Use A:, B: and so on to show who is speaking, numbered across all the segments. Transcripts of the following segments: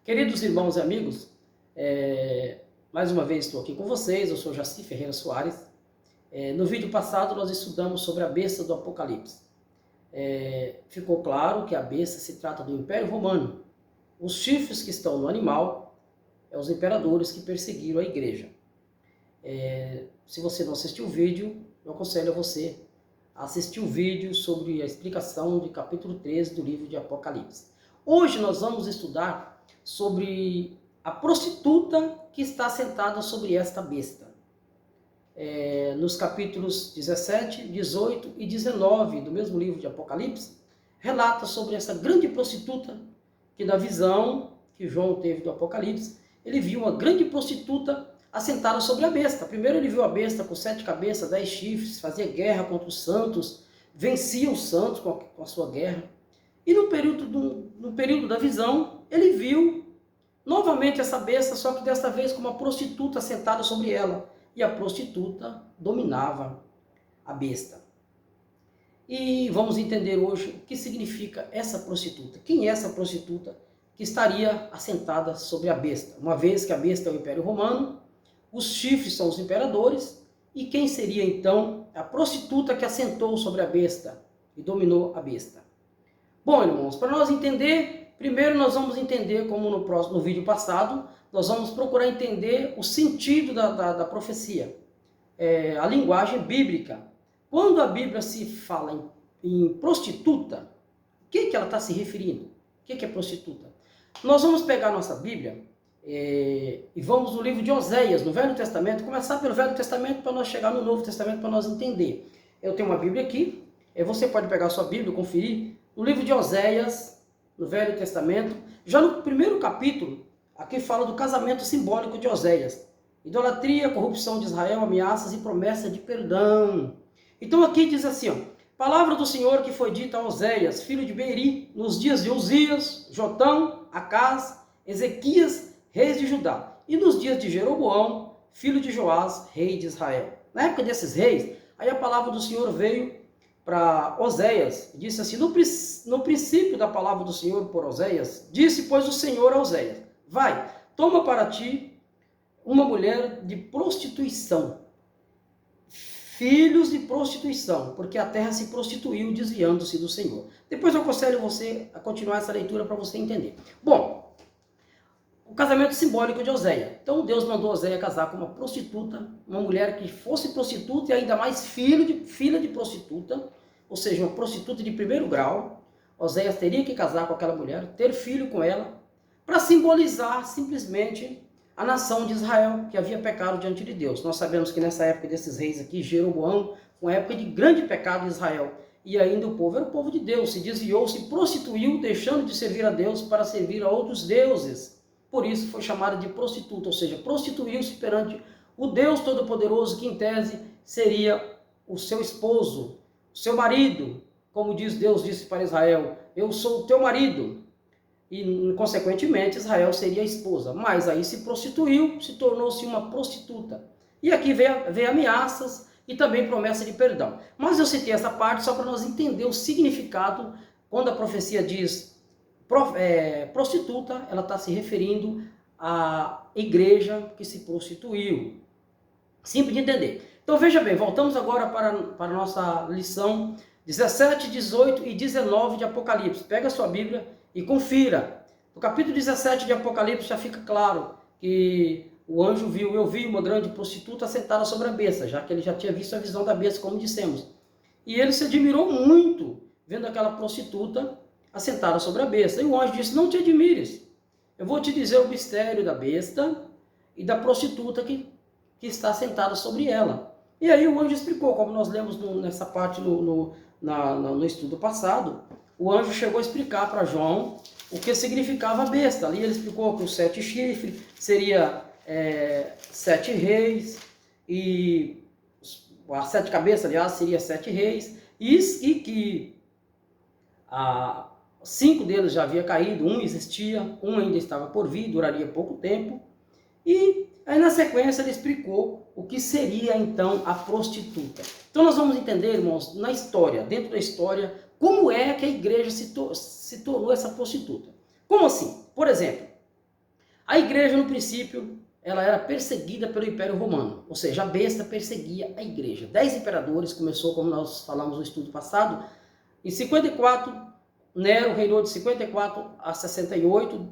A: Queridos irmãos e amigos, mais uma vez estou aqui com vocês, eu sou Jaci Ferreira Soares. No vídeo passado nós estudamos sobre a besta do Apocalipse. Ficou claro que a besta se trata do Império Romano. Os chifres que estão no animal são os imperadores que perseguiram a igreja. Se você não assistiu o vídeo, eu aconselho a você a assistir o vídeo sobre a explicação de capítulo 13 do livro de Apocalipse. Hoje nós vamos estudar sobre a prostituta que está sentada sobre esta besta. Nos capítulos 17, 18 e 19 do mesmo livro de Apocalipse, relata sobre essa grande prostituta que na visão que João teve do Apocalipse, ele viu uma grande prostituta assentada sobre a besta. Primeiro ele viu a besta com 7 cabeças, 10 chifres, fazia guerra contra os santos, vencia os santos com a sua guerra. E no período da visão, ele viu novamente essa besta, só que desta vez com uma prostituta sentada sobre ela. E a prostituta dominava a besta. E vamos entender hoje o que significa essa prostituta. Quem é essa prostituta que estaria assentada sobre a besta? Uma vez que a besta é o Império Romano, os chifres são os imperadores, e quem seria então a prostituta que assentou sobre a besta e dominou a besta? Bom, irmãos, para nós entender, primeiro nós vamos entender, como no vídeo passado, nós vamos procurar entender o sentido da profecia, a linguagem bíblica. Quando a Bíblia se fala em prostituta, o que ela está se referindo? O que é prostituta? Nós vamos pegar a nossa Bíblia e vamos no livro de Oséias, no Velho Testamento, começar pelo Velho Testamento para nós chegar no Novo Testamento para nós entender. Eu tenho uma Bíblia aqui, você pode pegar a sua Bíblia e conferir. No livro de Oséias, no Velho Testamento, já no primeiro capítulo, aqui fala do casamento simbólico de Oséias. Idolatria, corrupção de Israel, ameaças e promessa de perdão. Então aqui diz assim, ó, palavra do Senhor que foi dita a Oséias, filho de Beeri, nos dias de Uzias, Jotão, Acás, Ezequias, reis de Judá, e nos dias de Jeroboão, filho de Joás, rei de Israel. Na época desses reis, aí a palavra do Senhor veio para Oséias, disse assim, no princípio da palavra do Senhor por Oséias, disse, pois, o Senhor a Oséias, vai, toma para ti uma mulher de prostituição, filhos de prostituição, porque a terra se prostituiu desviando-se do Senhor. Depois eu aconselho você a continuar essa leitura para você entender. Bom, o casamento simbólico de Oséias. Então Deus mandou Oséias casar com uma prostituta, uma mulher que fosse prostituta e ainda mais filha de prostituta, ou seja, uma prostituta de primeiro grau. Oséias teria que casar com aquela mulher, ter filho com ela, para simbolizar simplesmente a nação de Israel, que havia pecado diante de Deus. Nós sabemos que nessa época desses reis aqui, Jeroboão, uma época de grande pecado de Israel, e ainda o povo era o povo de Deus, se desviou, se prostituiu, deixando de servir a Deus para servir a outros deuses. Por isso foi chamada de prostituta, ou seja, prostituiu-se perante o Deus Todo-Poderoso, que em tese seria o seu esposo, o seu marido. Como Deus disse para Israel, eu sou o teu marido. E, consequentemente, Israel seria a esposa. Mas aí se prostituiu, se tornou-se uma prostituta. E aqui vem ameaças e também promessa de perdão. Mas eu citei essa parte só para nós entender o significado quando a profecia diz prostituta, ela está se referindo à igreja que se prostituiu. Simples de entender. Então veja bem, voltamos agora para a nossa lição 17, 18 e 19 de Apocalipse. Pega a sua Bíblia e confira. No capítulo 17 de Apocalipse já fica claro que o anjo viu, eu vi uma grande prostituta sentada sobre a besta, já que ele já tinha visto a visão da besta, como dissemos. E ele se admirou muito vendo aquela prostituta assentada sobre a besta. E o anjo disse, não te admires, eu vou te dizer o mistério da besta e da prostituta que está sentada sobre ela. E aí o anjo explicou, como nós lemos nessa parte no estudo passado, o anjo chegou a explicar para João o que significava a besta. Ali ele explicou que os 7 chifres seria 7 reis, e as 7 cabeças, aliás, seria 7 reis, e que 5 deles já havia caído, um existia, um ainda estava por vir, duraria pouco tempo. E aí na sequência ele explicou o que seria então a prostituta. Então nós vamos entender, irmãos, na história, dentro da história, como é que a igreja se tornou essa prostituta. Como assim? Por exemplo, A igreja, no princípio, ela era perseguida pelo Império Romano, ou seja, a besta perseguia a igreja. 10 imperadores, começou, como nós falamos no estudo passado, em 54, Nero reinou de 54 a 68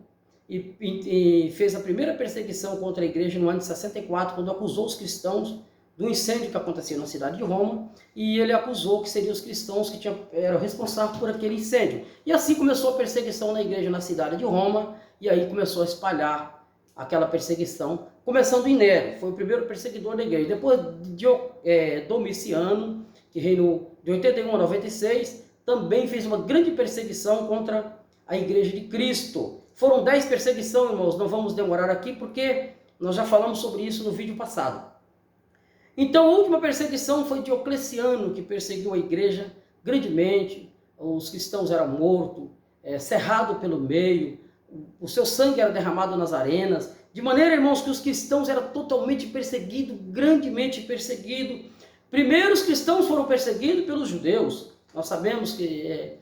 A: e fez a primeira perseguição contra a igreja no ano de 64, quando acusou os cristãos do incêndio que acontecia na cidade de Roma, e ele acusou que seriam os cristãos que eram responsáveis por aquele incêndio. E assim começou a perseguição na igreja na cidade de Roma, e aí começou a espalhar aquela perseguição, começando em Nero, foi o primeiro perseguidor da igreja. Depois de Domiciano, que reinou de 81 a 96, também fez uma grande perseguição contra a igreja de Cristo. Foram 10 perseguições, irmãos, não vamos demorar aqui porque nós já falamos sobre isso no vídeo passado. Então, a última perseguição foi Diocleciano, que perseguiu a igreja grandemente. Os cristãos eram mortos, cerrados pelo meio, o seu sangue era derramado nas arenas, de maneira, irmãos, que os cristãos eram totalmente perseguidos, grandemente perseguidos. Primeiro, os cristãos foram perseguidos pelos judeus. Nós sabemos que,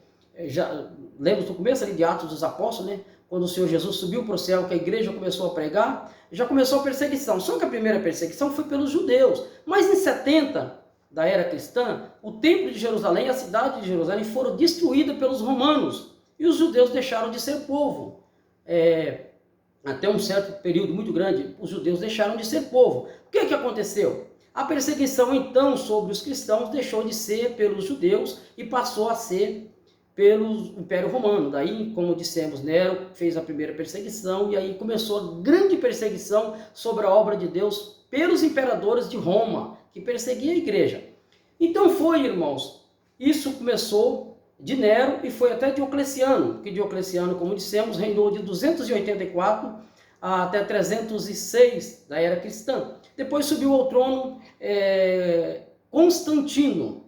A: já lemos no começo ali de Atos dos Apóstolos, né? Quando o Senhor Jesus subiu para o céu, que a igreja começou a pregar, já começou a perseguição. Só que a primeira perseguição foi pelos judeus. Mas em 70 da era cristã, o templo de Jerusalém e a cidade de Jerusalém foram destruídas pelos romanos. E os judeus deixaram de ser povo. Até um certo período muito grande, os judeus deixaram de ser povo. O que aconteceu? A perseguição, então, sobre os cristãos deixou de ser pelos judeus e passou a ser pelo Império Romano. Daí, como dissemos, Nero fez a primeira perseguição e aí começou a grande perseguição sobre a obra de Deus pelos imperadores de Roma, que perseguiam a igreja. Então foi, irmãos, isso começou de Nero e foi até Diocleciano, que Diocleciano, como dissemos, reinou de 284 até 306 da era cristã. Depois subiu ao trono Constantino.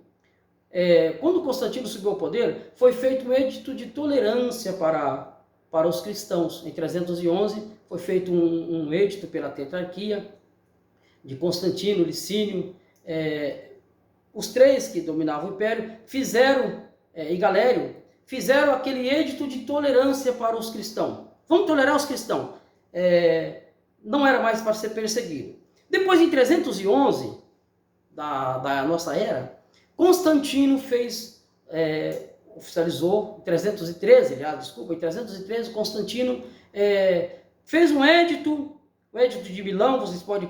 A: Quando Constantino subiu ao poder, foi feito um edito de tolerância para os cristãos. Em 311 foi feito um edito pela tetrarquia de Constantino, Licínio. Os três que dominavam o império e Galério fizeram aquele edito de tolerância para os cristãos. Vamos tolerar os cristãos. Não era mais para ser perseguido. Depois, em 311 da nossa era, Constantino oficializou, em 313, Constantino fez um edito, o edito de Milão, vocês podem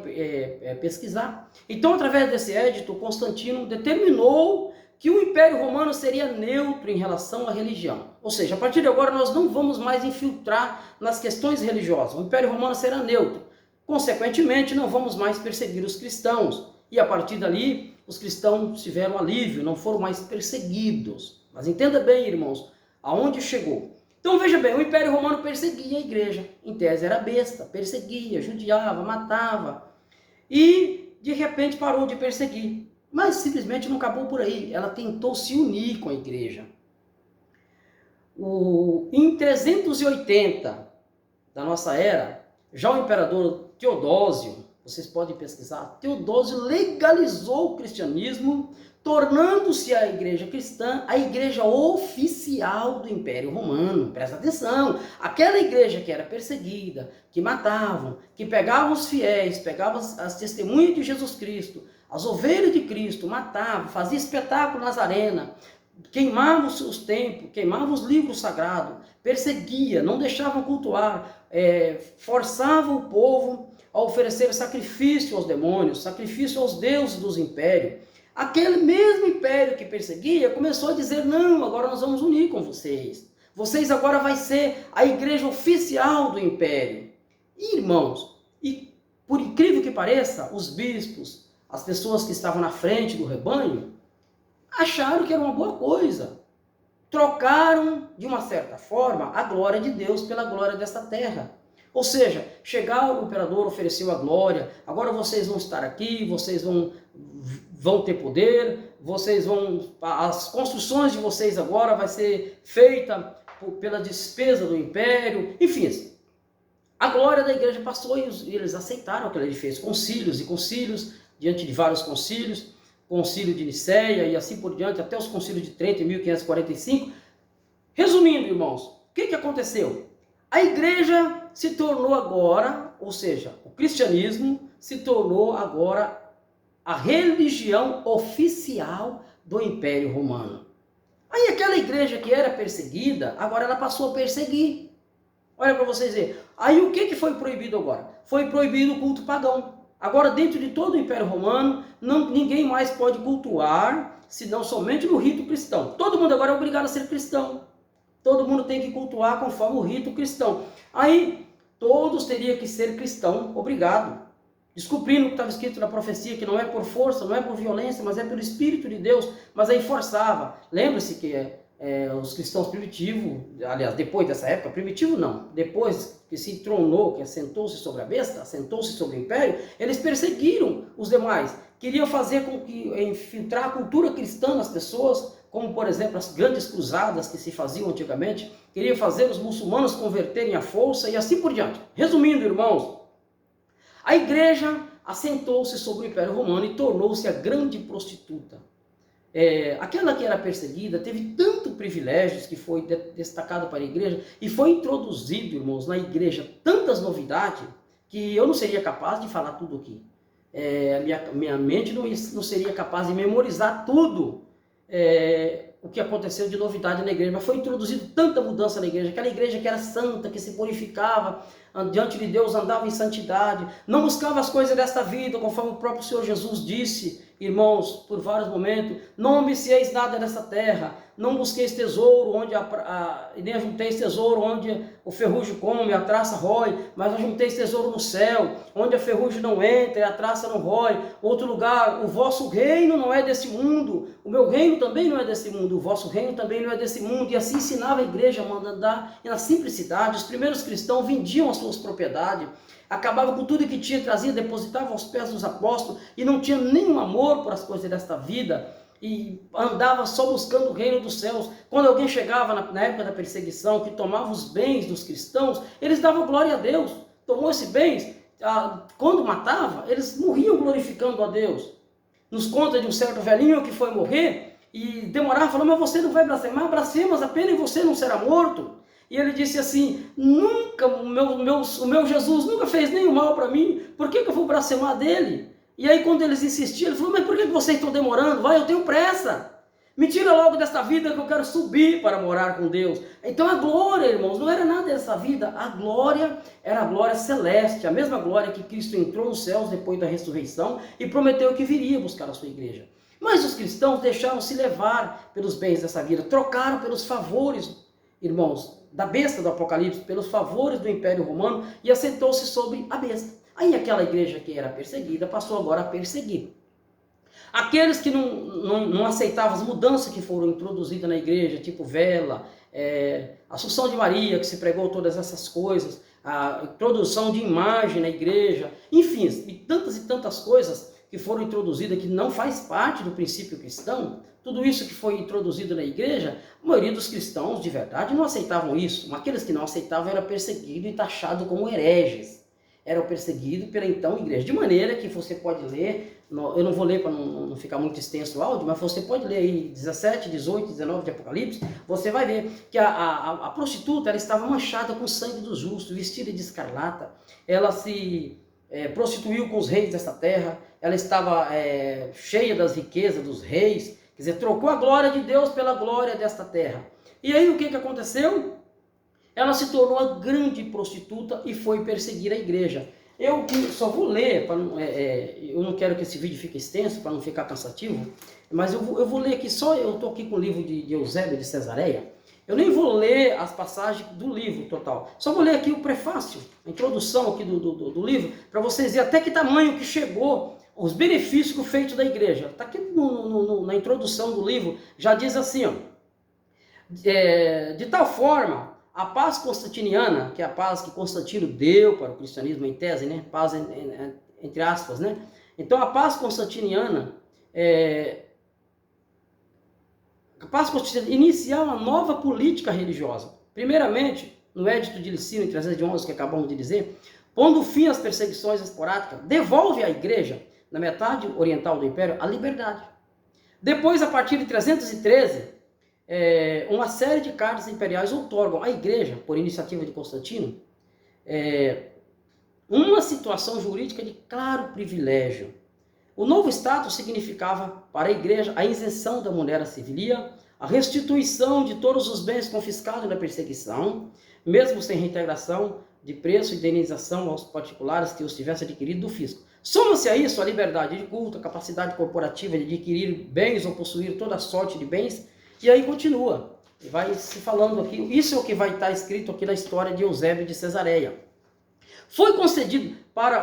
A: pesquisar. Então, através desse edito, Constantino determinou que o Império Romano seria neutro em relação à religião. Ou seja, a partir de agora nós não vamos mais infiltrar nas questões religiosas. O Império Romano será neutro. Consequentemente, não vamos mais perseguir os cristãos. E a partir dali, os cristãos tiveram alívio, não foram mais perseguidos. Mas entenda bem, irmãos, aonde chegou. Então veja bem, o Império Romano perseguia a igreja. Em tese era besta, perseguia, judiava, matava. E de repente parou de perseguir. Mas simplesmente não acabou por aí. Ela tentou se unir com a igreja. Em 380 da nossa era, já o imperador Teodósio, vocês podem pesquisar, Teodósio legalizou o cristianismo, tornando-se a igreja cristã a igreja oficial do Império Romano. Presta atenção, aquela igreja que era perseguida, que matavam, que pegavam os fiéis, pegavam as testemunhas de Jesus Cristo, as ovelhas de Cristo, matavam, faziam espetáculo nas arenas, queimavam os templos, queimavam os livros sagrados, perseguia, não deixavam cultuar, forçavam o povo a oferecer sacrifício aos demônios, sacrifício aos deuses dos impérios. Aquele mesmo império que perseguia começou a dizer, não, agora nós vamos unir com vocês. Vocês agora vai ser a igreja oficial do império. E, irmãos, e por incrível que pareça, os bispos, as pessoas que estavam na frente do rebanho, acharam que era uma boa coisa. Trocaram, de uma certa forma, a glória de Deus pela glória desta terra. Ou seja, chegar o imperador, ofereceu a glória, agora vocês vão estar aqui, vocês vão ter poder, as construções de vocês agora vai ser feita pela despesa do império, enfim. A glória da igreja passou e eles aceitaram aquilo que ele fez, concílios e concílios, diante de vários concílios, concílio de Nicéia e assim por diante, até os concílios de Trento em 1545. Resumindo, irmãos, o que aconteceu? A igreja se tornou agora, ou seja, o cristianismo se tornou agora a religião oficial do Império Romano. Aí aquela igreja que era perseguida, agora ela passou a perseguir. Olha para vocês verem. Aí o que foi proibido agora? Foi proibido o culto pagão. Agora dentro de todo o Império Romano, ninguém mais pode cultuar, senão somente no rito cristão. Todo mundo agora é obrigado a ser cristão. Todo mundo tem que cultuar conforme o rito cristão. Aí todos teriam que ser cristão, obrigado. Descobrindo o que estava escrito na profecia, que não é por força, não é por violência, mas é pelo Espírito de Deus. Mas aí forçava. Lembre-se que os cristãos primitivos, aliás, depois dessa época, primitivo não, depois que se entronou, que assentou-se sobre a besta, assentou-se sobre o império, eles perseguiram os demais. Queriam fazer com que, infiltrar a cultura cristã nas pessoas, como por exemplo as grandes cruzadas que se faziam antigamente, queriam fazer os muçulmanos converterem à força e assim por diante. Resumindo, irmãos, a igreja assentou-se sobre o Império Romano e tornou-se a grande prostituta. Aquela que era perseguida teve tanto privilégios que foi destacado para a igreja e foi introduzido, irmãos, na igreja tantas novidades que eu não seria capaz de falar tudo aqui. Minha mente não seria capaz de memorizar tudo o que aconteceu de novidade na igreja, mas foi introduzido tanta mudança na igreja, aquela igreja que era santa, que se purificava diante de Deus, andava em santidade, não buscava as coisas desta vida, conforme o próprio Senhor Jesus disse, irmãos, por vários momentos, não ambicieis nada dessa terra, não busqueis tesouro, nem ajunteis tesouro onde o ferrugem come, a traça rói, mas ajunteis tesouro no céu, onde a ferrugem não entra e a traça não rói. Outro lugar, o vosso reino não é desse mundo, o meu reino também não é desse mundo, o vosso reino também não é desse mundo. E assim ensinava a igreja a andar na simplicidade. Os primeiros cristãos vendiam as suas propriedades, acabava com tudo que tinha, trazia, depositava aos pés dos apóstolos e não tinha nenhum amor por as coisas desta vida e andava só buscando o reino dos céus. Quando alguém chegava na época da perseguição, que tomava os bens dos cristãos, eles davam glória a Deus. Tomou esses bens, quando matava, eles morriam glorificando a Deus. Nos conta de um certo velhinho que foi morrer e demorava, falou, mas você não vai blasfemar? Blasfemas apenas e você não será morto. E ele disse assim, nunca, o meu Jesus nunca fez nenhum mal para mim, por que eu vou blasfemar dele? E aí quando eles insistiam, ele falou, mas por que vocês estão demorando? Vai, eu tenho pressa. Me tira logo desta vida que eu quero subir para morar com Deus. Então a glória, irmãos, não era nada dessa vida. A glória era a glória celeste, a mesma glória que Cristo entrou nos céus depois da ressurreição e prometeu que viria buscar a sua igreja. Mas os cristãos deixaram-se levar pelos bens dessa vida, trocaram pelos favores, irmãos, da besta do Apocalipse, pelos favores do Império Romano e assentou-se sobre a besta. Aí aquela igreja que era perseguida passou agora a perseguir. Aqueles que não aceitavam as mudanças que foram introduzidas na igreja, tipo vela, Assunção de Maria, que se pregou todas essas coisas, a introdução de imagem na igreja, enfim, e tantas coisas que foram introduzidas que não faz parte do princípio cristão, tudo isso que foi introduzido na igreja, a maioria dos cristãos de verdade não aceitavam isso, mas aqueles que não aceitavam eram perseguidos e taxados como hereges. Eram perseguidos pela então igreja, de maneira que você pode ler, eu não vou ler para não ficar muito extenso o áudio, mas você pode ler aí 17, 18, 19 de Apocalipse, você vai ver que a prostituta ela estava manchada com o sangue dos justos, vestida de escarlata, ela se prostituiu com os reis desta terra, ela estava cheia das riquezas dos reis, quer dizer, trocou a glória de Deus pela glória desta terra. E aí o que aconteceu? Ela se tornou a grande prostituta e foi perseguir a igreja. Eu só vou ler, eu não quero que esse vídeo fique extenso, para não ficar cansativo, mas eu vou ler aqui, eu estou aqui com o livro de Eusébio de Cesareia, eu nem vou ler as passagens do livro total, só vou ler aqui o prefácio, a introdução aqui do livro, para vocês verem até que tamanho que chegou os benefícios que o feito da igreja. Está aqui na introdução do livro, já diz assim, ó, de tal forma, a paz constantiniana, que é a paz que Constantino deu para o cristianismo em tese, né? Paz entre aspas, né? Então a paz constantiniana inicia uma nova política religiosa. Primeiramente, no Edito de Licínio, em 311, que acabamos de dizer, pondo fim às perseguições esporádicas, devolve à igreja, na metade oriental do império, a liberdade. Depois, a partir de 313, uma série de cartas imperiais outorgam à igreja, por iniciativa de Constantino, uma situação jurídica de claro privilégio. O novo status significava para a igreja a isenção da munera civilia, a restituição de todos os bens confiscados na perseguição, mesmo sem reintegração de preço e indenização aos particulares que os tivessem adquirido do fisco. Soma-se a isso a liberdade de culto, a capacidade corporativa de adquirir bens ou possuir toda sorte de bens, e aí continua. E vai se falando aqui, isso é o que vai estar escrito aqui na história de Eusébio de Cesareia. Foi concedido para,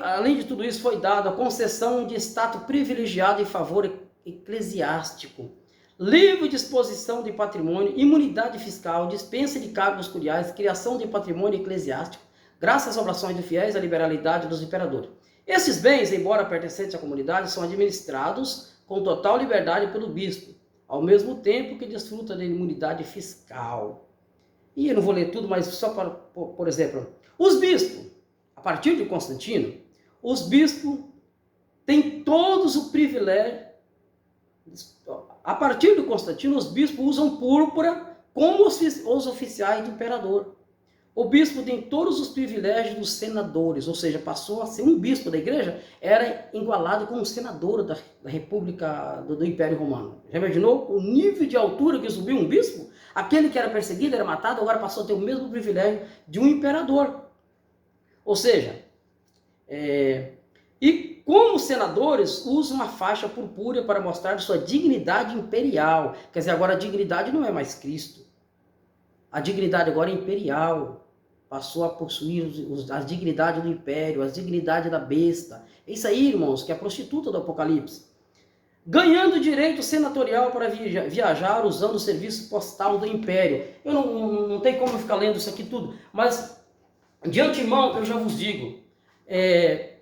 A: além de tudo isso, foi dado a concessão de status privilegiado em favor eclesiástico, livre disposição de patrimônio, imunidade fiscal, dispensa de cargos curiais, criação de patrimônio eclesiástico, graças às orações de fiéis, à liberalidade dos imperadores. Esses bens, embora pertencentes à comunidade, são administrados com total liberdade pelo bispo, ao mesmo tempo que desfruta da imunidade fiscal. E eu não vou ler tudo, mas só para, por exemplo, os bispos, a partir de Constantino, os bispos têm todos o privilégio. A partir de Constantino, os bispos usam púrpura como os oficiais do imperador. O bispo tem todos os privilégios dos senadores, ou seja, passou a ser um bispo da igreja, era igualado com um senador da República do Império Romano. Já imaginou o nível de altura que subiu um bispo? Aquele que era perseguido, era matado, agora passou a ter o mesmo privilégio de um imperador. Ou seja, e como senadores usam a faixa purpúrea para mostrar sua dignidade imperial. Quer dizer, agora a dignidade não é mais Cristo. A dignidade agora é imperial. Passou a possuir as dignidades do império, as dignidades da besta. É isso aí, irmãos, que é a prostituta do Apocalipse. Ganhando direito senatorial para viajar usando o serviço postal do império. Eu não tenho como ficar lendo isso aqui tudo, mas de antemão eu já vos digo,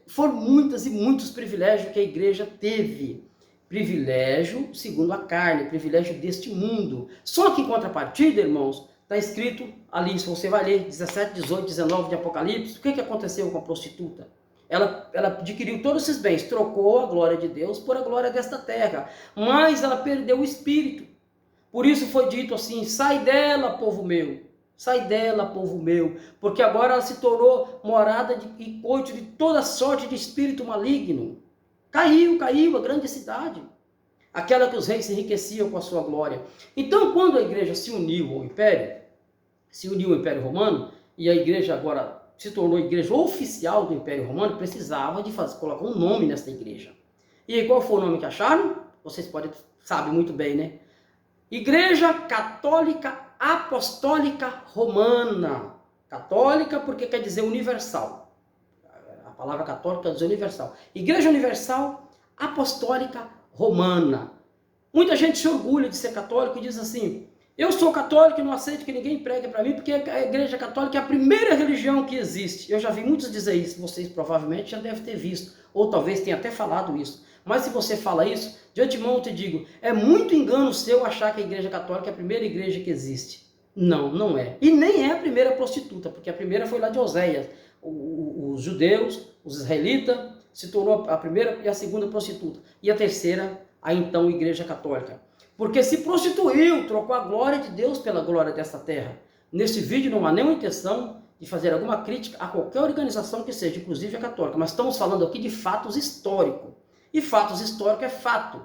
A: foram muitos e muitos privilégios que a igreja teve. Privilégio segundo a carne, privilégio deste mundo. Só que em contrapartida, irmãos, está escrito ali, se você vai ler 17, 18, 19 de Apocalipse, o que aconteceu com a prostituta? Ela adquiriu todos esses bens, trocou a glória de Deus por a glória desta terra, mas ela perdeu o espírito. Por isso foi dito assim, sai dela, povo meu, sai dela, povo meu, porque agora ela se tornou morada e coito de toda sorte de espírito maligno. Caiu a grande cidade, aquela que os reis se enriqueciam com a sua glória. Então, quando a igreja se uniu ao Império Romano, e a igreja agora se tornou igreja oficial do Império Romano, precisava de colocar um nome nessa igreja. E aí, qual foi o nome que acharam? Vocês sabem muito bem, né? Igreja Católica Apostólica Romana. Católica porque quer dizer universal. A palavra católica quer dizer universal. Igreja Universal Apostólica Romana. Muita gente se orgulha de ser católico e diz assim, eu sou católico e não aceito que ninguém pregue para mim, porque a igreja católica é a primeira religião que existe. Eu já vi muitos dizer isso, vocês provavelmente já devem ter visto, ou talvez tenham até falado isso. Mas se você fala isso, de antemão eu te digo, é muito engano seu achar que a igreja católica é a primeira igreja que existe. Não, não é. E nem é a primeira prostituta, porque a primeira foi lá de Oséias. Os judeus, os israelitas, se tornou a primeira e a segunda prostituta. E a terceira, a então igreja católica. Porque se prostituiu, trocou a glória de Deus pela glória desta terra. Nesse vídeo não há nenhuma intenção de fazer alguma crítica a qualquer organização que seja, inclusive a católica. Mas estamos falando aqui de fatos históricos. E fatos históricos é fato.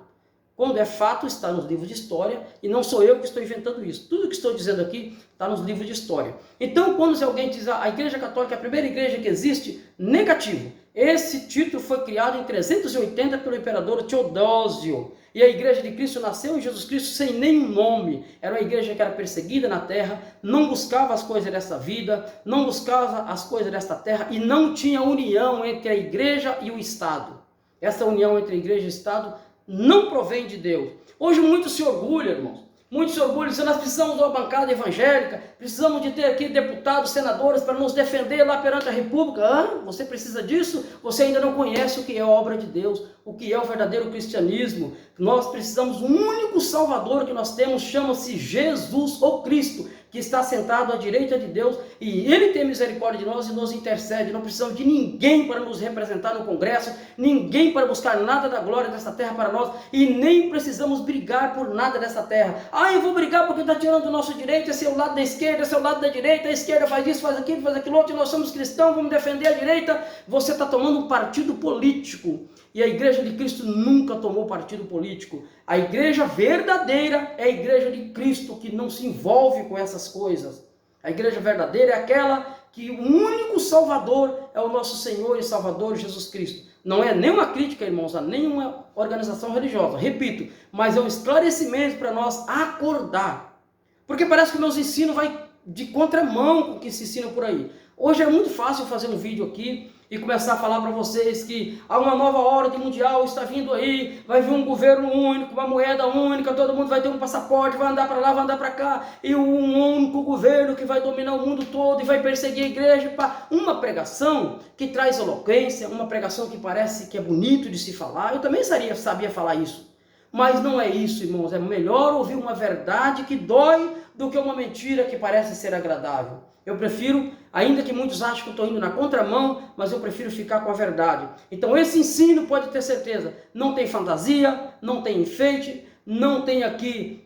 A: Quando é fato, está nos livros de história, e não sou eu que estou inventando isso. Tudo que estou dizendo aqui está nos livros de história. Então, quando alguém diz a igreja católica é a primeira igreja que existe, negativo. Esse título foi criado em 380 pelo imperador Teodósio. E a igreja de Cristo nasceu em Jesus Cristo sem nenhum nome. Era uma igreja que era perseguida na terra, não buscava as coisas dessa vida, não buscava as coisas desta terra e não tinha união entre a igreja e o Estado. Essa união entre a igreja e o Estado não provém de Deus. Hoje muitos se orgulham, irmãos. Muitos se orgulham, dizendo, nós precisamos de uma bancada evangélica, precisamos de ter aqui deputados, senadores para nos defender lá perante a República. Ah, você precisa disso? Você ainda não conhece o que é a obra de Deus, o que é o verdadeiro cristianismo. Nós precisamos, o único Salvador que nós temos chama-se Jesus ou Cristo. que está sentado à direita de Deus, e Ele tem misericórdia de nós e nos intercede. Não precisamos de ninguém para nos representar no Congresso, ninguém para buscar nada da glória dessa terra para nós, e nem precisamos brigar por nada dessa terra. Ah, eu vou brigar porque está tirando do nosso direito, esse é o lado da esquerda, esse é o lado da direita, a esquerda faz isso, faz aquilo outro, e nós somos cristãos, vamos defender a direita. Você está tomando um partido político, e a Igreja de Cristo nunca tomou partido político. A igreja verdadeira é a igreja de Cristo, que não se envolve com essas coisas. A igreja verdadeira é aquela que o único Salvador é o nosso Senhor e Salvador Jesus Cristo. Não é nenhuma crítica, irmãos, a nenhuma organização religiosa, repito, mas é um esclarecimento para nós acordar. Porque parece que meus ensinos vai de contramão com o que se ensina por aí. Hoje é muito fácil fazer um vídeo aqui e começar a falar para vocês que há uma nova ordem mundial está vindo aí, vai vir um governo único, uma moeda única, todo mundo vai ter um passaporte, vai andar para lá, vai andar para cá, e um único governo que vai dominar o mundo todo e vai perseguir a igreja. Uma pregação que traz eloquência, uma pregação que parece que é bonito de se falar. Eu também sabia falar isso, mas não é isso, irmãos. É melhor ouvir uma verdade que dói do que uma mentira que parece ser agradável. Eu prefiro, ainda que muitos achem que eu estou indo na contramão, mas eu prefiro ficar com a verdade. Então esse ensino, pode ter certeza, não tem fantasia, não tem enfeite, não tem aqui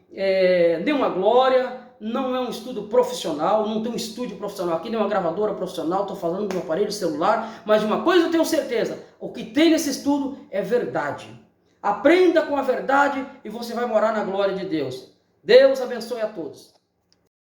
A: nenhuma glória, não é um estudo profissional, não tem um estúdio profissional aqui, nem uma gravadora profissional, estou falando de um aparelho celular, mas de uma coisa eu tenho certeza, o que tem nesse estudo é verdade. Aprenda com a verdade e você vai morar na glória de Deus. Deus abençoe a todos.